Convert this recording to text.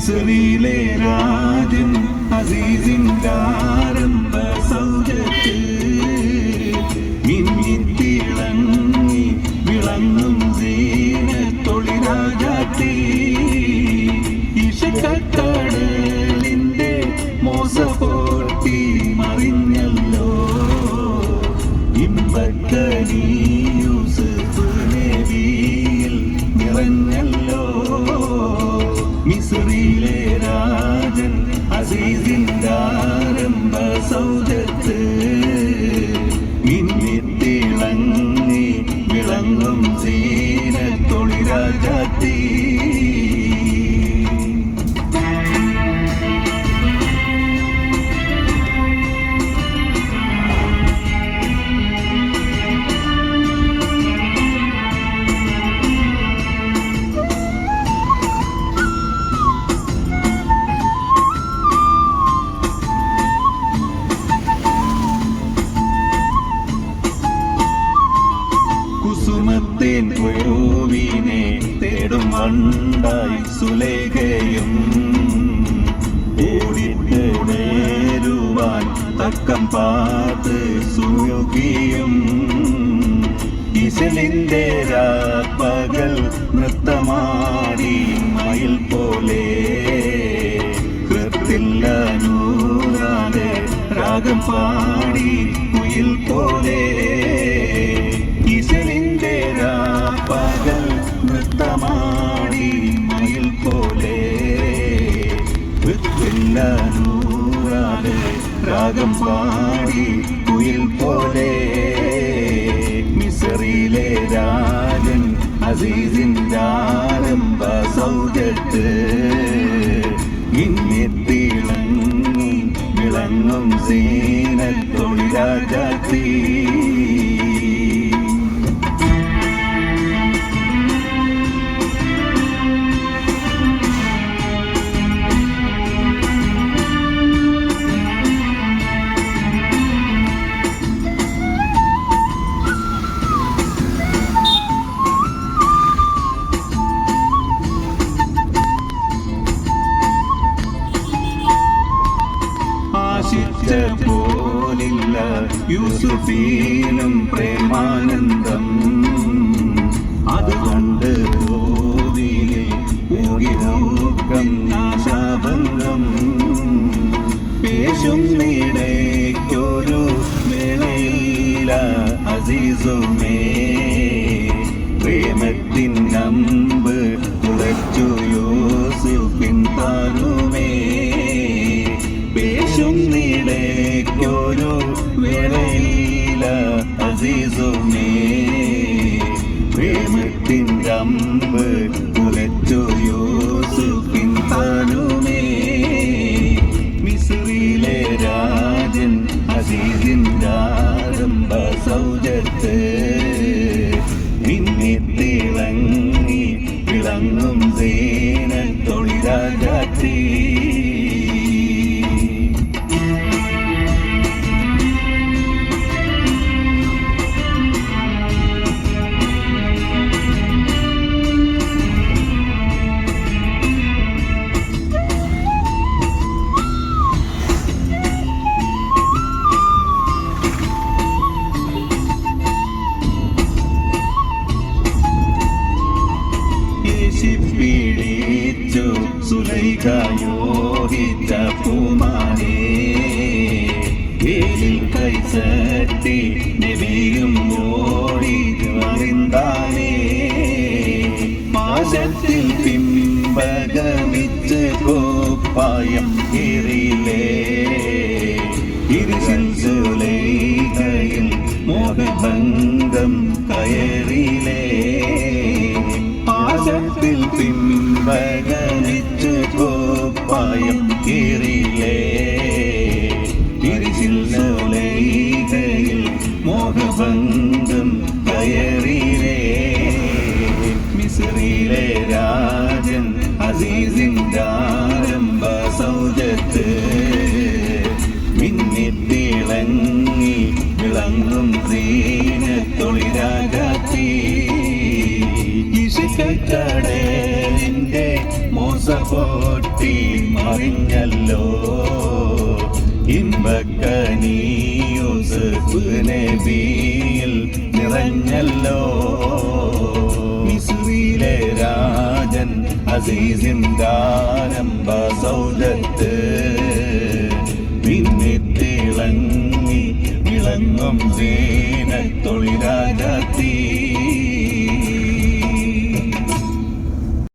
മിസ്രിയിലെ രാജൻ അസീസിന്റെ ആരംഭ സൗജത്ത് മിന്നിത്തിളങ്ങി വിളങ്ങും സീനത്തൊളിരാജാത്തി ഇഷക്കടലിന്റെ മോസപോട്ടി മറിഞ്ഞല്ലോ ഇമ്പക്കനി യൂസുഫ് നബിയിൽ നിറഞ്ഞല്ലോ മിസ്രിയിലെ രാജൻ അസീസിന്റെ ആരംഭ സൗജത്ത് മിന്നിത്തിളങ്ങി വിളങ്ങും സീനത്തൊളിരാജാത്തി കുസുമത്തിൻ പൂവിനെ തേടും വണ്ടായി സുലേഖയും ഓടിട്ട് നേരുവാൻ തക്കം പാത്ത് സുയോഗിയും ഇശലിന്റെ രാപ്പകൽ നൃത്തമാടി മയിൽ പോലെ കൃത്തില്ല നൂറാതെ രാഗം പാടി കുയിൽ പോലെ ഇശലിന്റെ രാപ്പകൽ നൃത്തമാടി മയിൽ പോലെ കൃത്തില്ല നൂറാതെ രാഗം പാടി കുയിൽ പോലെ മിസ്രിയിലെ രാജൻ അസീസിന്റെ ആരംഭ സൗജത്ത് ഇന്നിത്തിളങ്ങി വിളങ്ങും സീനത്തൊളിരാജാത്തി പോലില്ല യൂസുഫീനും പ്രേമാനന്ദം അതുകൊണ്ട് ഭൂമിയിലെ ഊകിനോക്കം നാശാഭംഗം പേശും നീടയ്ക്കൊരു വേളയില അസീസുമേ പ്രേമത്തിൻ നമ്പ് തുളച്ചു യൂസുഫിൻ താനുമേ പേശും നീടയ്ക്കൊരു വേളയില അസീസുമേ പ്രേമത്തിൻ നമ്പ് തുളച്ചു യൂസുഫിൻ താനുമേ മിസ്രിയിലെ രാജൻ അസീസിന്റെ ആരംഭ സൗജത്ത് മിന്നിത്തിളങ്ങി വിളങ്ങും സീനത്തൊളിരാജാത്തി പിടിച്ചു സുലൈഖയോഹിച്ച പൂമാനേ വേലിൽ കൈസട്ടി നബിയും ഓടി മറിന്താനേ പാശത്തിൽ പിമ്പകമിച്ച് കോപ്പായം കീറിലേ ഇരുശിൽ സുലൈഖയിൽ മോഹഭംഗം കയറിലേ പാശത്തിൽ പിമ്പകമിച്ച് കോപ്പായം കീറിലേ ഇരുശിൽ സുലൈഖയിൽ മോഹഭംഗം കയറിലേ മിസ്രിയിലെ രാജൻ അസീസിന്റെ ആരംഭ സൗജത്ത് മിന്നിത്തിളങ്ങി വിളങ്ങും സീനത്തൊളിരാജാത്തി ഇശക്കടലിന്റെ മോസ പൊട്ടി മറിഞ്ഞല്ലോ ഇമ്പക്കനീ യൂസുഫ് നബിയിൽ നിറഞ്ഞല്ലോ മിസ്രിലെ രാജൻ അസീസിൻദാരംഭ സൗദത്ത് മിന്നിത്തിളങ്ങി വിളങ്ങും